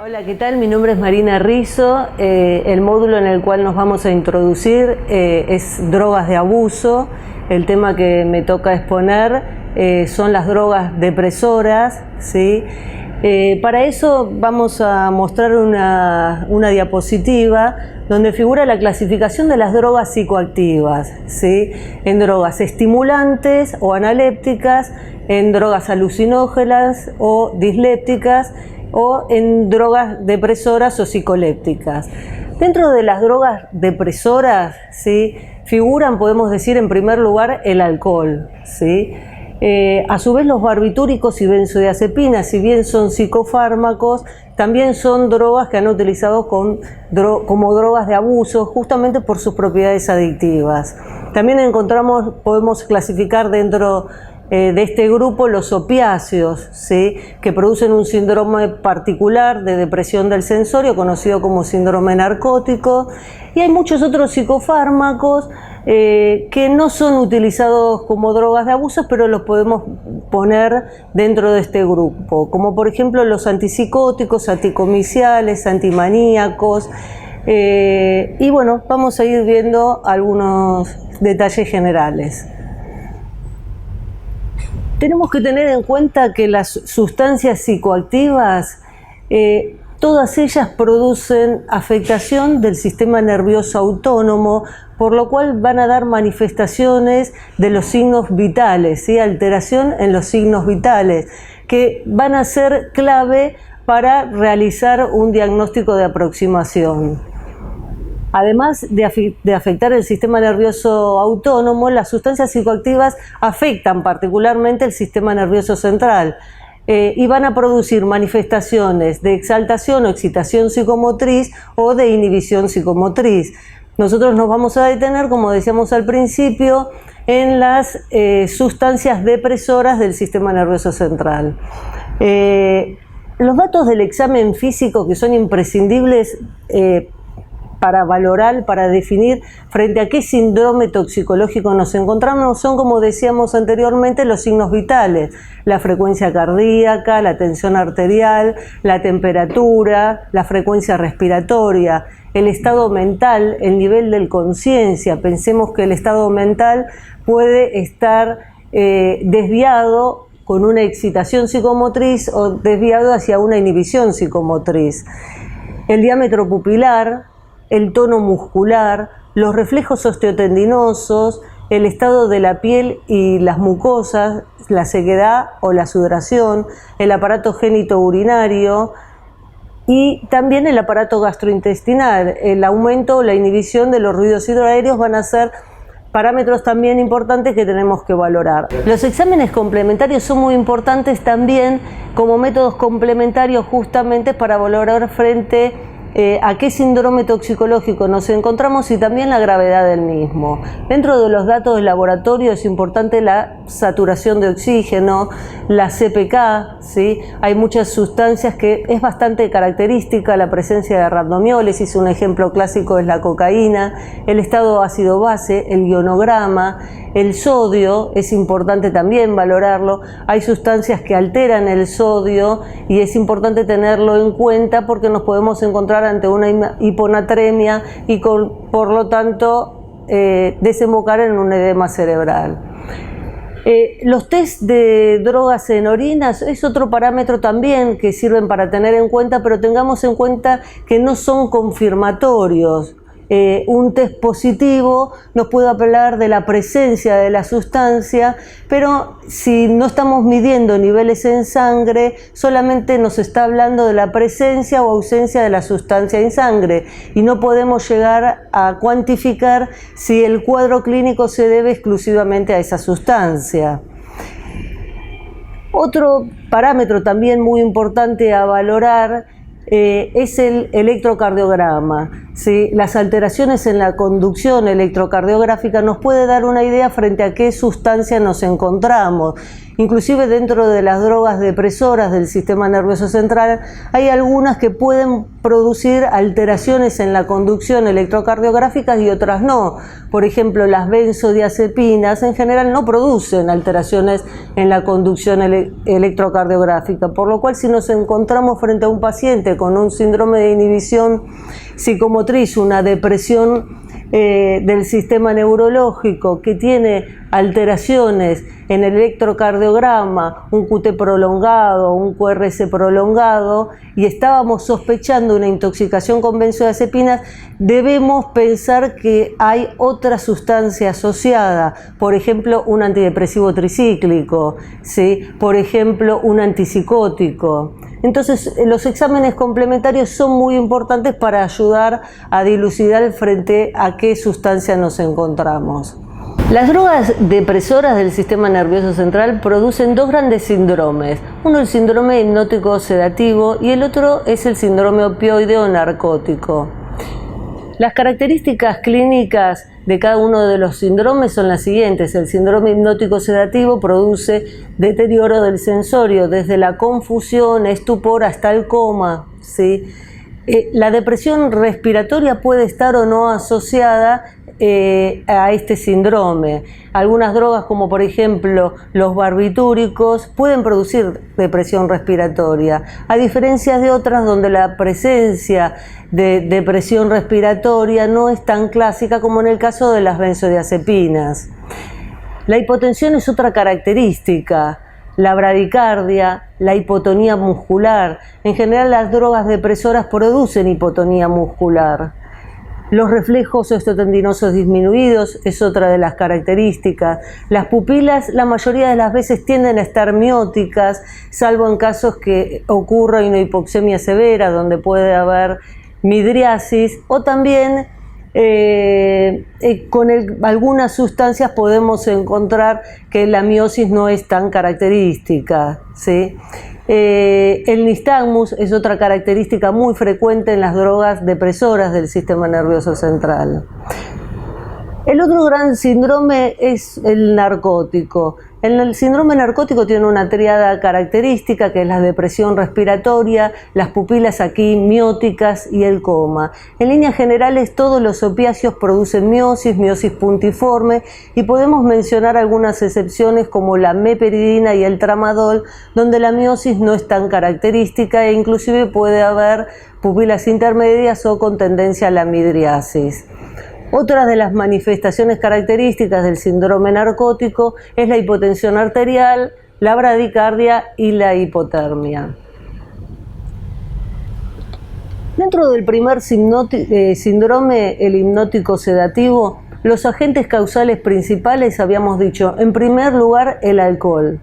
Hola, ¿qué tal? Mi nombre es Marina Rizzo. El módulo en el cual nos vamos a introducir es drogas de abuso. El tema que me toca exponer son las drogas depresoras, ¿sí? Para eso vamos a mostrar una diapositiva donde figura la clasificación de las drogas psicoactivas, ¿sí? En drogas estimulantes o analépticas, en drogas alucinógenas o dislépticas, o en drogas depresoras o psicolépticas. Dentro de las drogas depresoras, ¿sí?, figuran, podemos decir, en primer lugar, el alcohol, ¿sí? A su vez, los barbitúricos y benzodiazepinas, si bien son psicofármacos, también son drogas que han utilizado como drogas de abuso, justamente por sus propiedades adictivas. También podemos clasificar dentro de este grupo los opiáceos, ¿sí?, que producen un síndrome particular de depresión del sensorio, conocido como síndrome narcótico, y hay muchos otros psicofármacos que no son utilizados como drogas de abuso, pero los podemos poner dentro de este grupo, como por ejemplo los antipsicóticos, anticomiciales, antimaníacos, y bueno, vamos a ir viendo algunos detalles generales. Tenemos que tener en cuenta que las sustancias psicoactivas, todas ellas producen afectación del sistema nervioso autónomo, por lo cual van a dar manifestaciones de los signos vitales, ¿sí?, alteración en los signos vitales, que van a ser clave para realizar un diagnóstico de aproximación. Además de afectar el sistema nervioso autónomo, las sustancias psicoactivas afectan particularmente el sistema nervioso central y van a producir manifestaciones de exaltación o excitación psicomotriz o de inhibición psicomotriz. Nosotros nos vamos a detener, como decíamos al principio, en las sustancias depresoras del sistema nervioso central. Los datos del examen físico, que son imprescindibles para valorar, para definir frente a qué síndrome toxicológico nos encontramos, son, como decíamos anteriormente, los signos vitales: la frecuencia cardíaca, la tensión arterial, la temperatura, la frecuencia respiratoria, el estado mental, el nivel de conciencia. Pensemos que el estado mental puede estar desviado con una excitación psicomotriz o desviado hacia una inhibición psicomotriz. El diámetro pupilar, el tono muscular, los reflejos osteotendinosos, el estado de la piel y las mucosas, la sequedad o la sudoración, el aparato genitourinario y también el aparato gastrointestinal. El aumento o la inhibición de los ruidos hidroaéreos van a ser parámetros también importantes que tenemos que valorar. Los exámenes complementarios son muy importantes también como métodos complementarios, justamente para valorar frente a qué síndrome toxicológico nos encontramos y también la gravedad del mismo. Dentro de los datos del laboratorio es importante la saturación de oxígeno, la CPK, ¿sí? Hay muchas sustancias que es bastante característica la presencia de rhabdomiólisis. Un ejemplo clásico es la cocaína, el estado ácido-base, el ionograma, el sodio, es importante también valorarlo. Hay sustancias que alteran el sodio y es importante tenerlo en cuenta porque nos podemos encontrar ante una hiponatremia y por lo tanto desembocar en un edema cerebral. Los test de drogas en orinas es otro parámetro también que sirven para tener en cuenta, pero tengamos en cuenta que no son confirmatorios. Un test positivo nos puede hablar de la presencia de la sustancia, pero si no estamos midiendo niveles en sangre, solamente nos está hablando de la presencia o ausencia de la sustancia en sangre y no podemos llegar a cuantificar si el cuadro clínico se debe exclusivamente a esa sustancia. Otro parámetro también muy importante a valorar es el electrocardiograma, ¿sí? Las alteraciones en la conducción electrocardiográfica nos puede dar una idea frente a qué sustancia nos encontramos Inclusive dentro de las drogas depresoras del sistema nervioso central hay algunas que pueden producir alteraciones en la conducción electrocardiográfica y otras no. Por ejemplo, las benzodiazepinas en general no producen alteraciones en la conducción electrocardiográfica, por lo cual si nos encontramos frente a un paciente con un síndrome de inhibición psicomotriz, una depresión del sistema neurológico que tiene alteraciones en el electrocardiograma, un QT prolongado, un QRS prolongado, y estábamos sospechando una intoxicación con benzodiazepinas, debemos pensar que hay otra sustancia asociada, por ejemplo, un antidepresivo tricíclico, ¿sí? Por ejemplo, un antipsicótico. Entonces, los exámenes complementarios son muy importantes para ayudar a dilucidar frente a qué sustancia nos encontramos. Las drogas depresoras del sistema nervioso central producen dos grandes síndromes. Uno el síndrome hipnótico sedativo y el otro es el síndrome opioideo narcótico. Las características clínicas de cada uno de los síndromes son las siguientes. El síndrome hipnótico sedativo produce deterioro del sensorio, desde la confusión, estupor hasta el coma, ¿sí? La depresión respiratoria puede estar o no asociada a este síndrome. Algunas drogas, como por ejemplo los barbitúricos, pueden producir depresión respiratoria, a diferencia de otras donde la presencia de depresión respiratoria no es tan clásica como en el caso de las benzodiazepinas. La hipotensión es otra característica. La bradicardia, la hipotonía muscular. En general las drogas depresoras producen hipotonía muscular. Los reflejos osteotendinosos disminuidos es otra de las características. Las pupilas la mayoría de las veces tienden a estar mióticas, salvo en casos que ocurra una hipoxemia severa, donde puede haber midriasis, o también con algunas sustancias podemos encontrar que la miosis no es tan característica, ¿sí? El nistagmus es otra característica muy frecuente en las drogas depresoras del sistema nervioso central. El otro gran síndrome es el narcótico. El síndrome narcótico tiene una tríada característica que es la depresión respiratoria, las pupilas aquí mióticas y el coma. En líneas generales todos los opiáceos producen miosis, miosis puntiforme, y podemos mencionar algunas excepciones como la meperidina y el tramadol, donde la miosis no es tan característica e inclusive puede haber pupilas intermedias o con tendencia a la midriasis. Otra de las manifestaciones características del síndrome narcótico es la hipotensión arterial, la bradicardia y la hipotermia. Dentro del primer síndrome, el hipnótico sedativo, los agentes causales principales habíamos dicho, en primer lugar, el alcohol.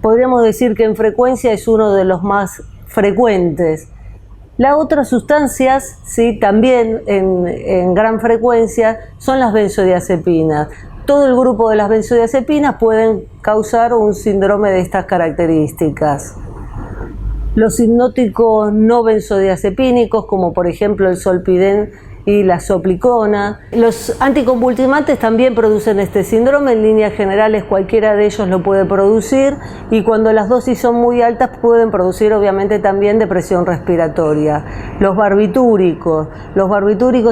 Podríamos decir que en frecuencia es uno de los más frecuentes. Las otras sustancias, sí, también en gran frecuencia, son las benzodiazepinas. Todo el grupo de las benzodiazepinas pueden causar un síndrome de estas características. Los hipnóticos no benzodiazepínicos, como por ejemplo el solpidem y la soplicona. Los anticonvulsivantes también producen este síndrome. En líneas generales cualquiera de ellos lo puede producir, y cuando las dosis son muy altas pueden producir obviamente también depresión respiratoria. Los barbitúricos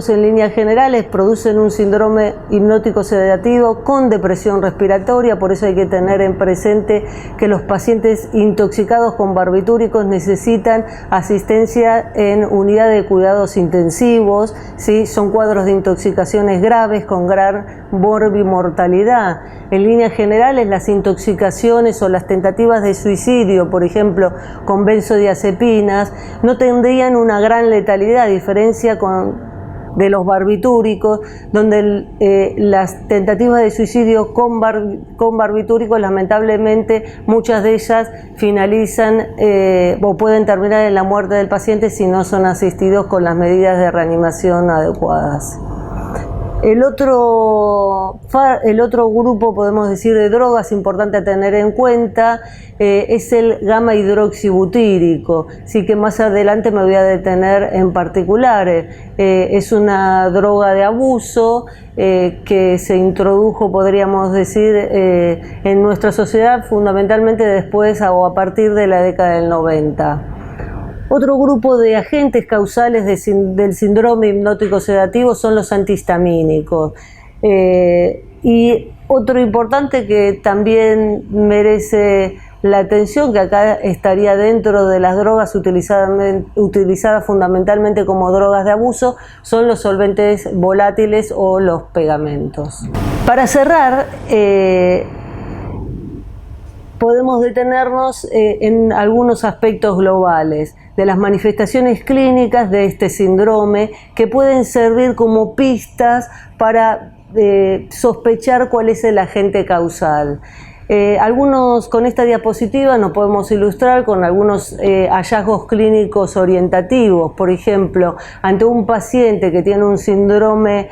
en líneas generales producen un síndrome hipnótico sedativo con depresión respiratoria, por eso hay que tener en presente que los pacientes intoxicados con barbitúricos necesitan asistencia en unidad de cuidados intensivos. ¿Sí? Son cuadros de intoxicaciones graves con gran morbimortalidad. En líneas generales, las intoxicaciones o las tentativas de suicidio, por ejemplo, con benzodiazepinas, no tendrían una gran letalidad, a diferencia de los barbitúricos, donde las tentativas de suicidio con barbitúricos, lamentablemente, muchas de ellas finalizan o pueden terminar en la muerte del paciente si no son asistidos con las medidas de reanimación adecuadas. El otro grupo, podemos decir, de drogas importante a tener en cuenta es el gamma hidroxibutírico, sí que más adelante me voy a detener en particular. Es una droga de abuso que se introdujo, podríamos decir, en nuestra sociedad fundamentalmente después o a partir de la década del 90. Otro grupo de agentes causales del síndrome hipnótico sedativo son los antihistamínicos. Y otro importante que también merece la atención, que acá estaría dentro de las drogas utilizadas fundamentalmente como drogas de abuso, son los solventes volátiles o los pegamentos. Para cerrar, podemos detenernos en algunos aspectos globales de las manifestaciones clínicas de este síndrome que pueden servir como pistas para sospechar cuál es el agente causal. Con esta diapositiva nos podemos ilustrar con algunos hallazgos clínicos orientativos. Por ejemplo, ante un paciente que tiene un síndrome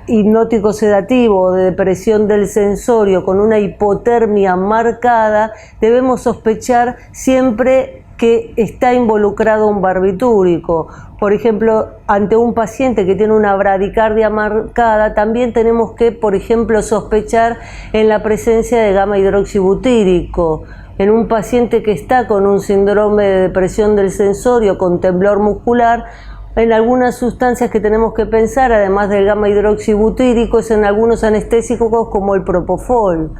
hipnótico sedativo o de depresión del sensorio con una hipotermia marcada, debemos sospechar siempre que está involucrado un barbitúrico. Por ejemplo, ante un paciente que tiene una bradicardia marcada, también tenemos que, por ejemplo, sospechar en la presencia de gamma hidroxibutírico. En un paciente que está con un síndrome de depresión del sensorio, con temblor muscular, en algunas sustancias que tenemos que pensar, además del gamma hidroxibutírico, es en algunos anestésicos como el propofol.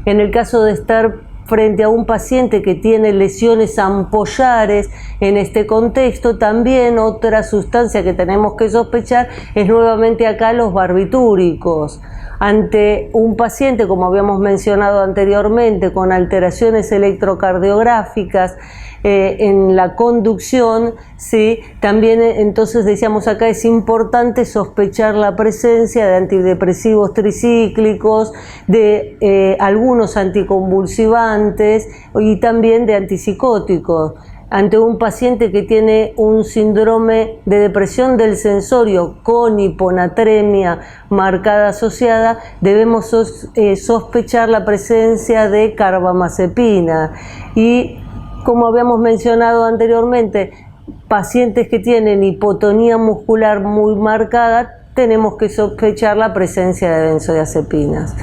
En el caso de estar frente a un paciente que tiene lesiones ampollares en este contexto, también otra sustancia que tenemos que sospechar es nuevamente acá los barbitúricos. Ante un paciente, como habíamos mencionado anteriormente, con alteraciones electrocardiográficas en la conducción, ¿sí? También entonces decíamos acá es importante sospechar la presencia de antidepresivos tricíclicos, de algunos anticonvulsivantes y también de antipsicóticos. Ante un paciente que tiene un síndrome de depresión del sensorio con hiponatremia marcada asociada, debemos sospechar la presencia de carbamazepina. Y como habíamos mencionado anteriormente, pacientes que tienen hipotonía muscular muy marcada, tenemos que sospechar la presencia de benzodiazepinas.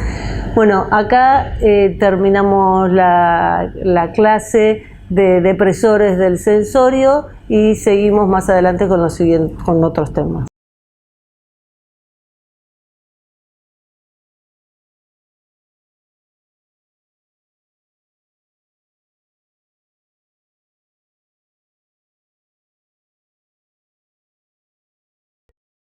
Bueno, acá terminamos la clase de depresores del sensorio y seguimos más adelante con otros temas.